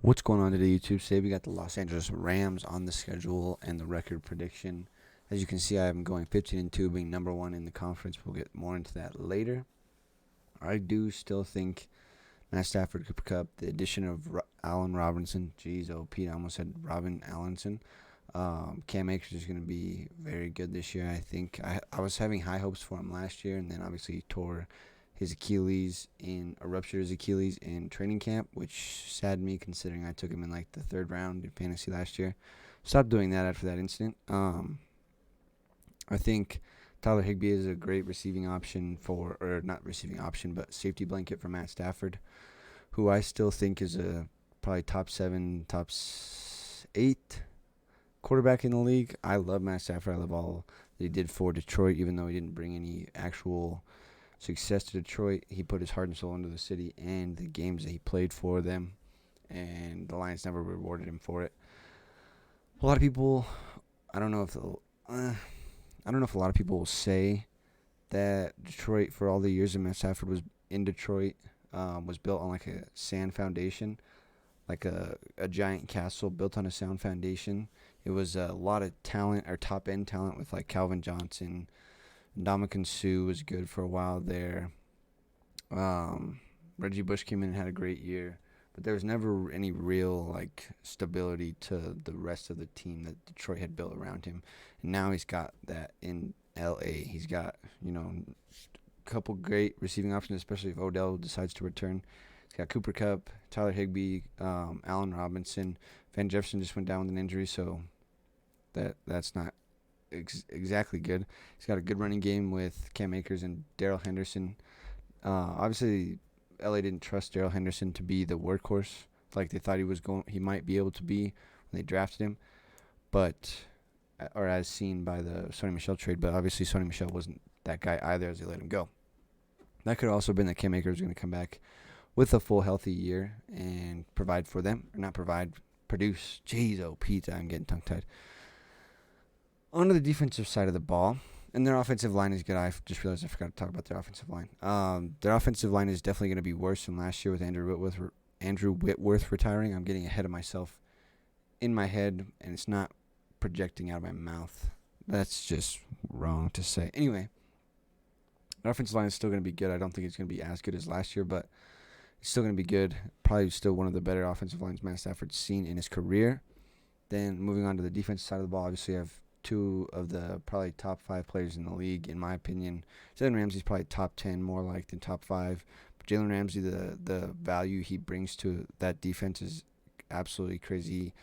What's going on today, YouTube? Today we got the Los Angeles Rams on the schedule and the record prediction. As you can see, I am going 15-2, being number one in the conference. We'll get more into that later. I do still think Matt Stafford, Cooper Cup, the addition of Allen Robinson, Pete, I almost said Robin Allenson. Cam Akers is going to be very good this year. I think I was having high hopes for him last year, and then obviously he tore his ruptured his Achilles in training camp, which saddened me considering I took him in like the third round in fantasy last year. Stopped doing that after that incident. I think Tyler Higbee is a great receiving option or not receiving option, but safety blanket for Matt Stafford, who I still think is a probably top 7, top 8 quarterback in the league. I love Matt Stafford. I love all that he did for Detroit, even though he didn't bring any actual success to Detroit. He put his heart and soul into the city and the games that he played for them, and the Lions never rewarded him for it. A lot of people, I don't know if a lot of people will say that Detroit, for all the years that Matt Stafford was in Detroit, was built on like a sand foundation, like a giant castle built on a sound foundation. It was a lot of talent, or top end talent, with like Calvin Johnson. Ndamukong Suh was good for a while there. Reggie Bush came in and had a great year, but there was never any real like stability to the rest of the team that Detroit had built around him. And now he's got that in LA. He's got, a couple great receiving options, especially if Odell decides to return. He's got Cooper Kupp, Tyler Higbee, Allen Robinson. Van Jefferson just went down with an injury, so that's not exactly good. He's got a good running game with Cam Akers and Darrell Henderson. Obviously, LA didn't trust Darrell Henderson to be the workhorse like they thought he might be able to be when they drafted him, or as seen by the Sony Michel trade. But obviously, Sony Michel wasn't that guy either, as they let him go. That could have also been that Cam Akers was going to come back with a full healthy year and provide for them, or not provide, produce. Jeez, Pete, I'm getting tongue tied. On to the defensive side of the ball, and their offensive line is good. I just realized I forgot to talk about their offensive line. Their offensive line is definitely going to be worse than last year with Andrew Whitworth retiring. I'm getting ahead of myself in my head, and it's not projecting out of my mouth. That's just wrong to say. Anyway, their offensive line is still going to be good. I don't think it's going to be as good as last year, but it's still going to be good. Probably still one of the better offensive lines Matt Stafford's seen in his career. Then moving on to the defensive side of the ball, obviously I have two of the probably top 5 players in the league, in my opinion. Jaylen Ramsey's probably top 10 more like than top 5. But Jaylen Ramsey, the value he brings to that defense is absolutely crazy.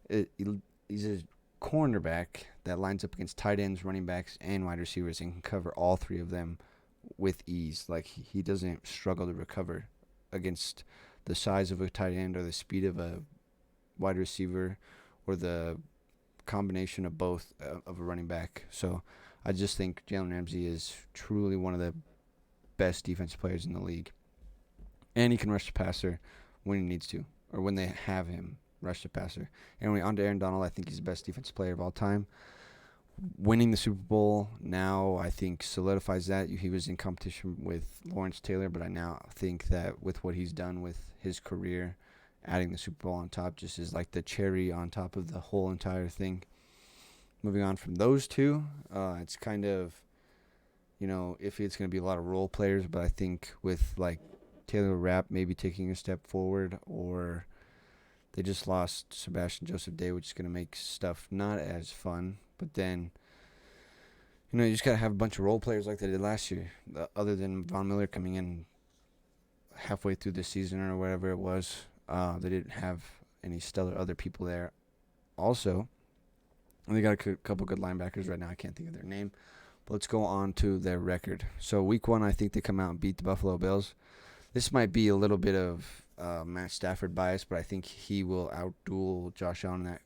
He's a cornerback that lines up against tight ends, running backs, and wide receivers and can cover all 3 of them with ease. Like, he doesn't struggle to recover against the size of a tight end or the speed of a wide receiver or the combination of both of a running back. So I just think Jaylen Ramsey is truly one of the best defensive players in the league. And he can rush the passer when he needs to, or when they have him rush the passer. Anyway, on to Aaron Donald. I think he's the best defensive player of all time. Winning the Super Bowl now, I think, solidifies that. He was in competition with Lawrence Taylor, but I now think that with what he's done with his career, adding the Super Bowl on top just is like the cherry on top of the whole entire thing. Moving on from those two, it's kind of, if it's going to be a lot of role players, but I think with like Taylor Rapp maybe taking a step forward, or they just lost Sebastian Joseph Day, which is going to make stuff not as fun. But then, you just got to have a bunch of role players like they did last year, other than Von Miller coming in halfway through the season or whatever it was. They didn't have any stellar other people there. Also, they got a couple good linebackers right now. I can't think of their name. But let's go on to their record. So week 1, I think they come out and beat the Buffalo Bills. This might be a little bit of Matt Stafford bias, but I think he will outduel Josh Allen in that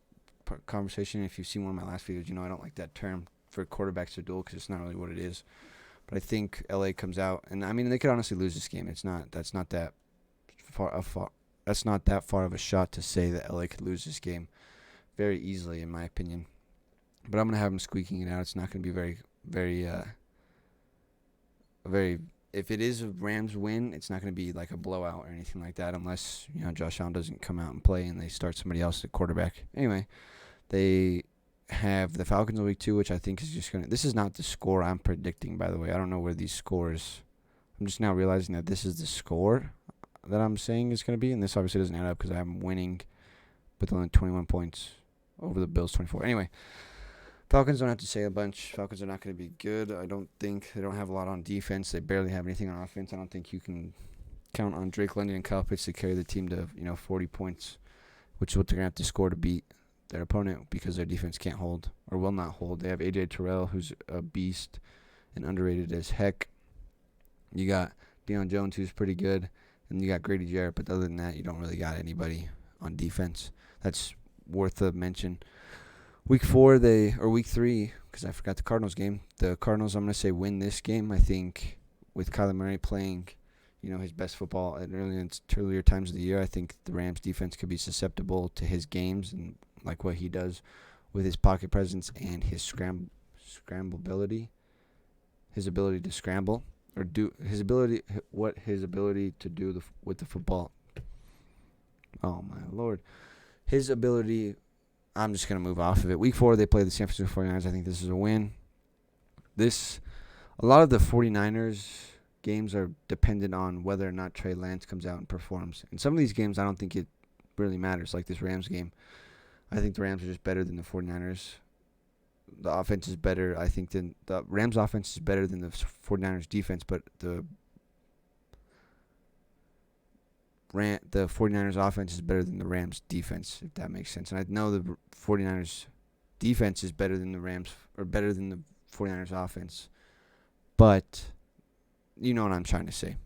conversation. If you've seen one of my last videos, I don't like that term for quarterbacks to duel because it's not really what it is. But I think LA comes out, and I mean they could honestly lose this game. That's not that far of a shot to say that LA could lose this game very easily, in my opinion. But I'm going to have them squeaking it out. It's not going to be very if it is a Rams win, it's not going to be like a blowout or anything like that unless, Josh Allen doesn't come out and play and they start somebody else at quarterback. Anyway, they have the Falcons Week 2, which I think is just going to – this is not the score I'm predicting, by the way. I don't know where these scores – I'm just now realizing that this is the score that I'm saying is going to be, and this obviously doesn't add up because I'm winning with only 21 points over the Bills 24. Anyway, Falcons don't have to say a bunch. Falcons are not going to be good. I don't think they don't have a lot on defense. They barely have anything on offense. I don't think you can count on Drake London and Kyle Pitts to carry the team to 40 points, which is what they're going to have to score to beat their opponent because their defense can't hold or will not hold. They have A.J. Terrell, who's a beast and underrated as heck. You got Deion Jones, who's pretty good, and you got Grady Jarrett. But other than that, you don't really got anybody on defense that's worth a mention. Week 3, because I forgot the Cardinals game. The Cardinals, I'm going to say, win this game. I think with Kyler Murray playing, his best football at earlier times of the year, I think the Rams defense could be susceptible to his games and like what he does with his pocket presence and his scramblability, his ability to scramble or do his ability to do with the football. Oh my Lord, his ability. I'm just going to move off of it. Week 4, they play the San Francisco 49ers. I think this is a win. A lot of the 49ers games are dependent on whether or not Trey Lance comes out and performs. In some of these games, I don't think it really matters, like this Rams game. I think the Rams are just better than the 49ers. The offense is better, I think, than the Rams offense is better than the 49ers defense, but the 49ers offense is better than the Rams defense, if that makes sense. And I know the 49ers defense is better than the Rams or better than the 49ers offense. But you know what I'm trying to say.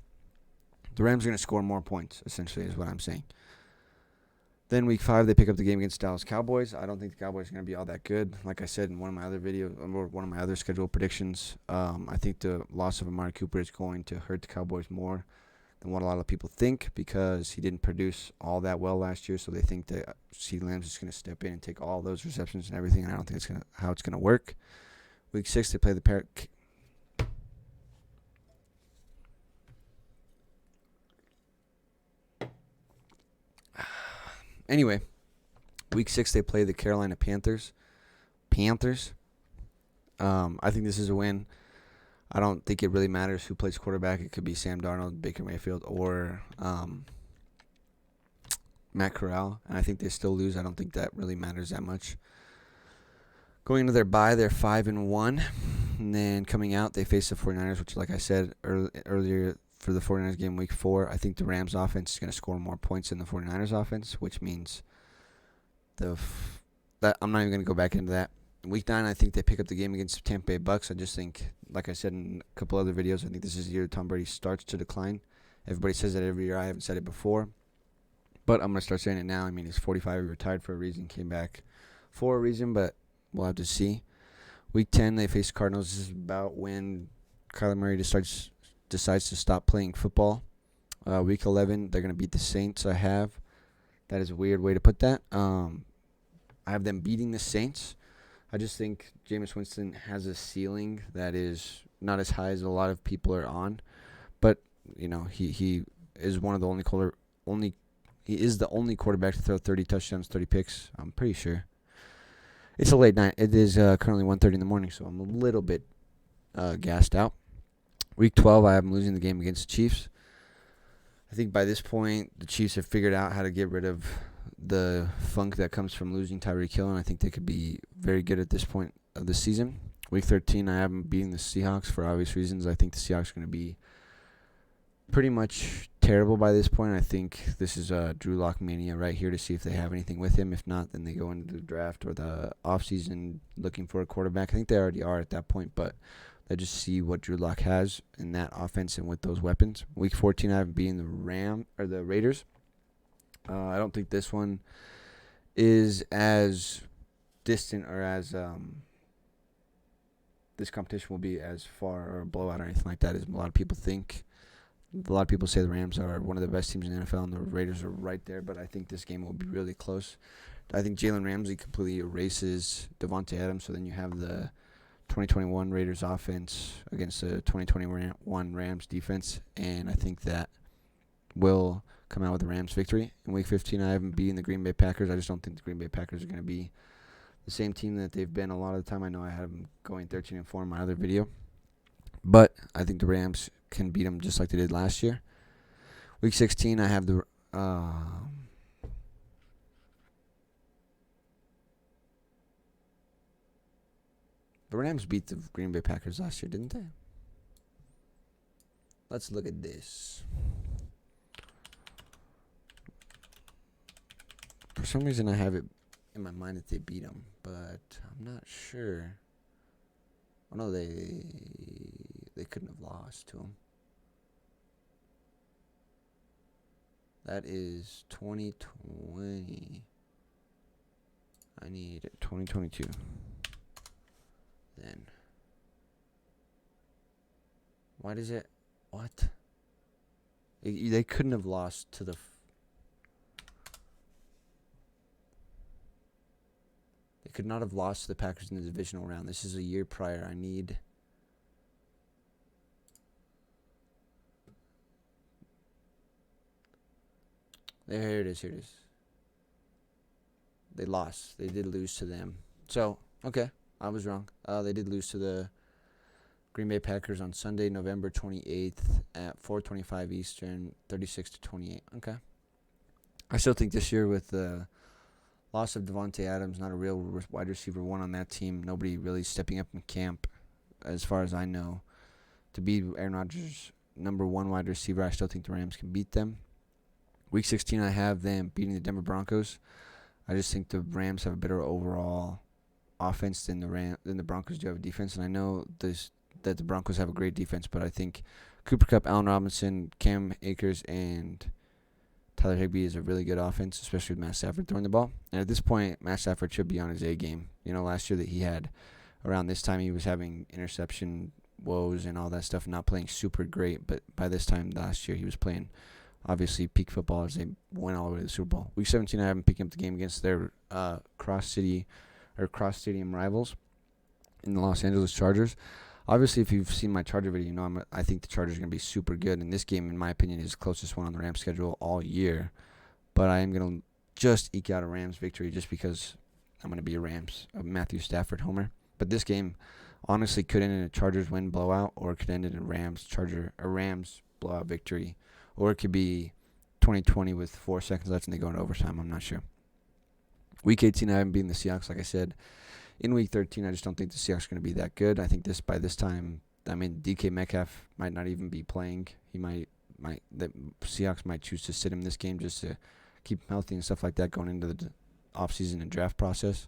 The Rams are going to score more points, essentially, is what I'm saying. Then week 5, they pick up the game against Dallas Cowboys. I don't think the Cowboys are going to be all that good. Like I said in one of my other videos, or one of my other schedule predictions, I think the loss of Amari Cooper is going to hurt the Cowboys more than what a lot of people think because he didn't produce all that well last year. So they think that CeeDee Lamb's just going to step in and take all those receptions and everything. And I don't think it's how it's going to work. Week 6, they play the Anyway, week 6, they play the Carolina Panthers. I think this is a win. I don't think it really matters who plays quarterback. It could be Sam Darnold, Baker Mayfield, or Matt Corral. And I think they still lose. I don't think that really matters that much. Going into their bye, they're 5-1. And then coming out, they face the 49ers, which, like I said earlier, for the 49ers game week 4, I think the Rams offense is going to score more points than the 49ers offense, which means that I'm not even going to go back into that. Week 9, I think they pick up the game against the Tampa Bay Bucks. I just think, like I said in a couple other videos, I think this is the year Tom Brady starts to decline. Everybody says that every year. I haven't said it before, but I'm going to start saying it now. I mean, he's 45. He retired for a reason, came back for a reason, but we'll have to see. Week 10, they face Cardinals. This is about when Kyler Murray decides to stop playing football. Week 11, they're going to beat the Saints. That is a weird way to put that. I have them beating the Saints. I just think Jameis Winston has a ceiling that is not as high as a lot of people are on. But, he is one of the he is the only quarterback to throw 30 touchdowns, 30 picks. I'm pretty sure. It's a late night. It is currently 1:30 in the morning, so I'm a little bit gassed out. Week 12, I have them losing the game against the Chiefs. I think by this point, the Chiefs have figured out how to get rid of the funk that comes from losing Tyreek Hill, and I think they could be very good at this point of the season. Week 13, I have them beating the Seahawks for obvious reasons. I think the Seahawks are going to be pretty much terrible by this point. I think this is Drew Lock mania right here to see if they have anything with him. If not, then they go into the draft or the offseason looking for a quarterback. I think they already are at that point, but they just see what Drew Lock has in that offense and with those weapons. Week 14, I have them beating the Raiders. I don't think this one is as distant or as this competition will be as far or a blowout or anything like that as a lot of people think. A lot of people say the Rams are one of the best teams in the NFL and the Raiders are right there, but I think this game will be really close. I think Jaylen Ramsey completely erases Devontae Adams, so then you have the 2021 Raiders offense against the 2021 Rams defense, and I think that will come out with a Rams victory. In Week 15, I haven't beaten the Green Bay Packers. I just don't think the Green Bay Packers are going to be the same team that they've been a lot of the time. I know I had them going 13-4 in my other video, but I think the Rams can beat them just like they did last year. Week 16, I have the Rams beat the Green Bay Packers last year, didn't they? Let's look at this. For some reason, I have it in my mind that they beat them, but I'm not sure. Oh no, they couldn't have lost to them. That is 2020. I need 2022. Then why does it? What? They couldn't have lost to the. They could not have lost to the Packers in the divisional round. This is a year prior. I need. Here it is. Here it is. They lost. They did lose to them. So, okay. I was wrong. They did lose to the Green Bay Packers on Sunday, November 28th at 4:25 Eastern, 36-28. Okay. I still think this year with the loss of Devontae Adams, not a real wide receiver one on that team, nobody really stepping up in camp, as far as I know, to be Aaron Rodgers' number one wide receiver. I still think the Rams can beat them. Week 16, I have them beating the Denver Broncos. I just think the Rams have a better overall offense than the Broncos do have a defense, and I know that the Broncos have a great defense, but I think Cooper Kupp, Allen Robinson, Cam Akers, and Tyler Higbee is a really good offense, especially with Matt Stafford throwing the ball. And at this point, Matt Stafford should be on his A game. You know, last year that he had around this time, he was having interception woes and all that stuff, not playing super great, but by this time last year, he was playing obviously peak football as they went all the way to the Super Bowl. Week 17, I have them picking up the game against their cross-stadium rivals in the Los Angeles Chargers. Obviously, if you've seen my Charger video, you know I think the Chargers are going to be super good. And this game, in my opinion, is the closest one on the Rams schedule all year. But I am going to just eke out a Rams victory just because I'm going to be a Matthew Stafford homer. But this game honestly could end in a Chargers win blowout, or it could end in a Rams blowout victory. Or it could be 2020 with 4 seconds left and they go into overtime. I'm not sure. Week 18, I haven't beaten the Seahawks, like I said. In Week 13, I just don't think the Seahawks are going to be that good. I think by this time, DK Metcalf might not even be playing. The Seahawks might choose to sit him this game just to keep him healthy and stuff like that going into the offseason and draft process.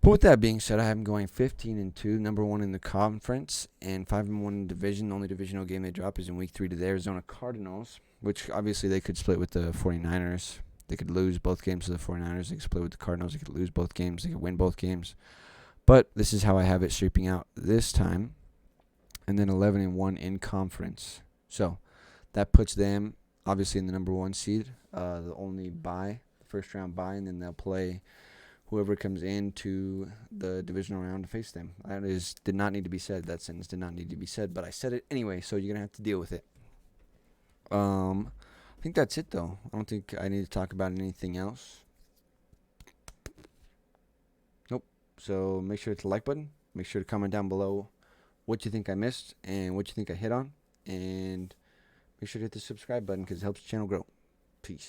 But with that being said, I have them going 15-2, number one in the conference, and 5-1 in the division. The only divisional game they drop is in Week 3 to the Arizona Cardinals, which obviously they could split with the 49ers. They could lose both games to the 49ers. They could split with the Cardinals. They could lose both games. They could win both games. But this is how I have it shaping out this time. And then 11-1 in conference. So that puts them obviously in the number one seed. The only bye, first round bye, and then they'll play whoever comes into the divisional round to face them. Did not need to be said. That sentence did not need to be said, but I said it anyway, so you're going to have to deal with it. I think that's it, though. I don't think I need to talk about anything else. Nope. So make sure to hit the like button. Make sure to comment down below what you think I missed and what you think I hit on. And make sure to hit the subscribe button because it helps the channel grow. Peace.